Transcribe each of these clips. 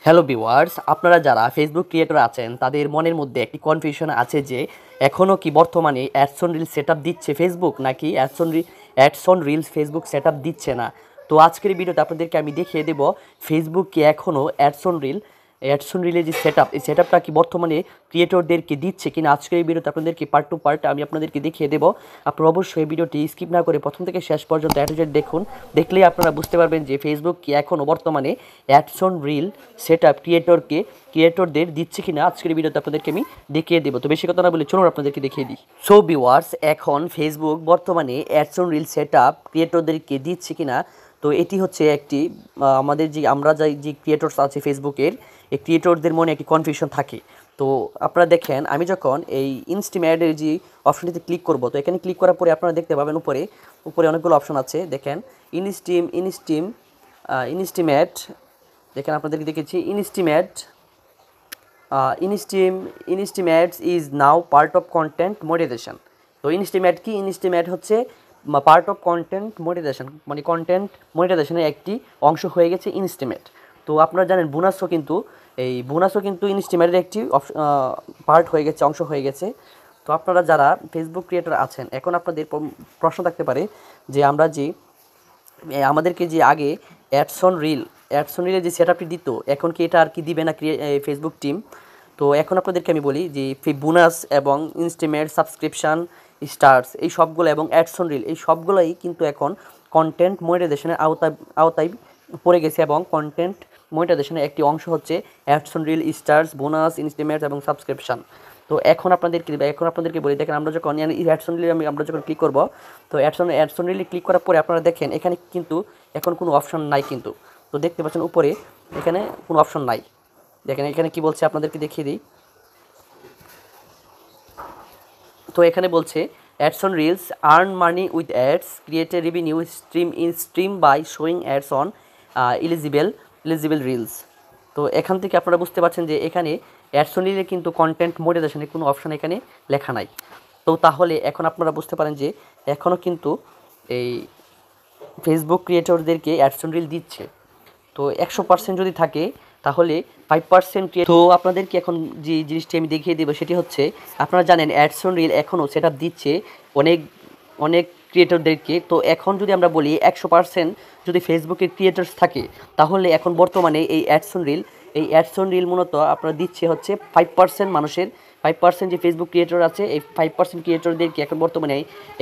Hello viewers, আপনারা যারা Facebook creator আছেন তাদের মনের মধ্যে একটি কনফিউশন আছে যে এখনও কি বর্তমানে অ্যাডস অন রিলস সেটআপ দিচ্ছে ফেসবুক, নাকি ads on reels Facebook setup দিচ্ছে না। তো আজকের ভিডিওতে আপনাদেরকে আমি দেখিয়ে দেব ফেসবুক কি এখনও অ্যাডস অন রিলের যে সেটআপ, এই সেটআপটা কি বর্তমানে ক্রিয়েটরদেরকে দিচ্ছে কিনা। আজকের এই ভিডিওতে আপনাদেরকে পার্ট টু পার্ট আমি আপনাদেরকে দেখিয়ে দেব। আপনারা অবশ্যই এই ভিডিওটি স্কিপ না করে প্রথম থেকে শেষ পর্যন্ত দেখুন। দেখলেই আপনারা বুঝতে পারবেন যে ফেসবুক কি এখনও বর্তমানে অ্যাডস অন রিল সেটআপ ক্রিয়েটরদের দিচ্ছে কিনা। আজকের ভিডিওতে আপনাদেরকে আমি দেখিয়ে দেবো। তো বেশি কথা না বলে চলুন আপনাদেরকে দেখিয়ে দিই। সো ভিউয়ার্স, এখন ফেসবুক বর্তমানে অ্যাডস অন রিল সেটআপ ক্রিয়েটরদেরকে দিচ্ছে কিনা। তো এটি হচ্ছে একটি আমাদের আমরা যে ক্রিয়েটরস আছে ফেসবুকের, এই ক্রিয়েটরদের মনে একটি কনফিউশন থাকে। তো আপনারা দেখেন, আমি যখন এই ইনস্টিম অ্যাডের যে অপশনটিতে ক্লিক করব, তো এখানে ক্লিক করার পরে আপনারা দেখতে পাবেন উপরে অনেকগুলো অপশন আছে। দেখেন ইনস্টিম অ্যাড, দেখেন আপনাদেরকে দেখেছি instream ads is now part of content monetization. তো ইনস্টিম অ্যাড কি? ইনস্টিম অ্যাড হচ্ছে পার্ট অফ কন্টেন্ট মনিটাইজেশন, মানে কন্টেন্ট মনিটাইজেশনের একটি অংশ হয়ে গেছে ইনস্টিম অ্যাড। তো আপনারা জানেন বোনাসও কিন্তু ইনস্টিম অ্যাডের একটি পার্ট হয়ে গেছে, অংশ হয়ে গেছে। তো আপনারা যারা ফেসবুক ক্রিয়েটর আছেন, এখন আপনাদের প্রশ্ন থাকতে পারে যে আমাদেরকে যে আগে অ্যাডস অন রিলের যে সেটআপটি দিত, এখন কি এটা আর কি দিবে না ফেসবুক টিম। তো এখন আপনাদেরকে আমি বলি যে বোনাস এবং ইনস্টিমেট সাবস্ক্রিপশান স্টার্স এই সবগুলো এবং অ্যাডস অন রিল এই সবগুলোই কিন্তু এখন কন্টেন্ট মনিটাইজেশনের আওতায় পড়ে গেছে, এবং কন্টেন্ট মনিটাইজেশনের একটি অংশ হচ্ছে ads on reel, stars, bonus, ইনস্টিমেট এবং সাবস্ক্রিপশান। তো এখন আপনাদেরকে বলি, দেখেন আমরা যখন অ্যাডস অন রিলে আমরা যখন ক্লিক করব, তো অ্যাডস অন রিলে ক্লিক করার পরে আপনারা দেখেন এখানে কিন্তু এখন কোনো অপশন নাই কিন্তু। তো দেখতে পাচ্ছেন উপরে এখানে কোনো অপশন নাই। দেখেন এখানে কি বলছে আপনাদেরকে দেখিয়ে দিই। তো এখানে বলছে ads on reels earn money with ads, create a revenue stream by showing ads on eligible reels. তো এখান থেকে আপনারা বুঝতে পারছেন যে এখানে অ্যাডস অন রিলে কিন্তু কন্টেন্ট মনিটাইজেশনের কোনো অপশন এখানে লেখা নাই। তো তাহলে এখন আপনারা বুঝতে পারেন যে এখনও কিন্তু এই ফেসবুক ক্রিয়েটরদেরকে অ্যাডস অন রিল দিচ্ছে। তো 100% যদি থাকে তাহলে 5% তো আপনাদেরকে এখন যে জিনিসটি আমি দেখিয়ে দেবো সেটি হচ্ছে, আপনারা জানেন অ্যাডস অন রিল এখনও সেটআপ দিচ্ছে অনেক অনেক ক্রিয়েটরদেরকে। তো এখন যদি আমরা বলি 100% যদি ফেসবুকের ক্রিয়েটরস থাকে, তাহলে এখন বর্তমানে এই অ্যাডস অন রিল মূলত আপনারা দিচ্ছে হচ্ছে 5% মানুষের, 5% যে ফেসবুক ক্রিয়েটর আছে এই 5% ক্রিয়েটরদেরকে এখন বর্তমানে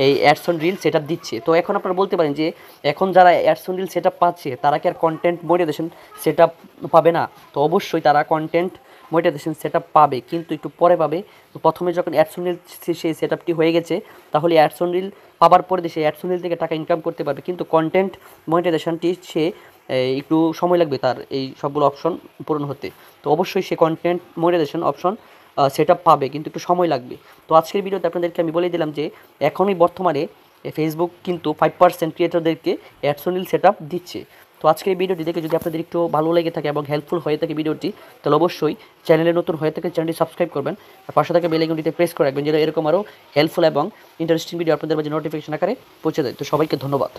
এই অ্যাডস অন রিল সেটআপ দিচ্ছে। তো এখন আপনারা বলতে পারেন যে এখন যারা অ্যাডস অন রিল সেটআপ পাচ্ছে তারা কি আর কন্টেন্ট মনিটাইজেশন সেটআপ পাবে না? তো অবশ্যই তারা কন্টেন্ট মনিটাইজেশন সেটআপ পাবে, কিন্তু একটু পরে পাবে। তো প্রথমে যখন অ্যাডস অন রিল সেই সেটআপটি হয়ে গেছে, তাহলে অ্যাডস অন রিল পাবার পরে সেই অ্যাডস অন রিল থেকে টাকা ইনকাম করতে পারবে, কিন্তু কন্টেন্ট মনিটাইজেশনটি সে একটু সময় লাগবে তার এই সবগুলো অপশন পূরণ হতে। তো অবশ্যই সে কন্টেন্ট মনিটাইজেশন অপশন সেটআপ পাবে, কিন্তু একটু সময় লাগবে। তো আজকের ভিডিওতে আপনাদেরকে আমি বলে দিলাম যে এখনই বর্তমানে ফেসবুক কিন্তু 5% ক্রিয়েটরদেরকে অ্যাডস অন রিল সেটআপ দিচ্ছে। তো আজকের এই ভিডিওটি দেখে যদি আপনাদের একটু ভালো লেগে থাকে এবং হেল্পফুল হয়ে থাকে ভিডিওটি, তাহলে অবশ্যই চ্যানেলে নতুন হয়ে থাকে চ্যানেলটি সাবস্ক্রাইব করবেন, আর পাশে থাকা বেল আইকনটিতে প্রেস করে রাখবেন, যেটা এরকম আরও হেল্পফুল এবং ইন্টারেস্টিং ভিডিও আপনাদের মাঝে নোটিফিকেশন আকারে পৌঁছে যায়। তো সবাইকে ধন্যবাদ।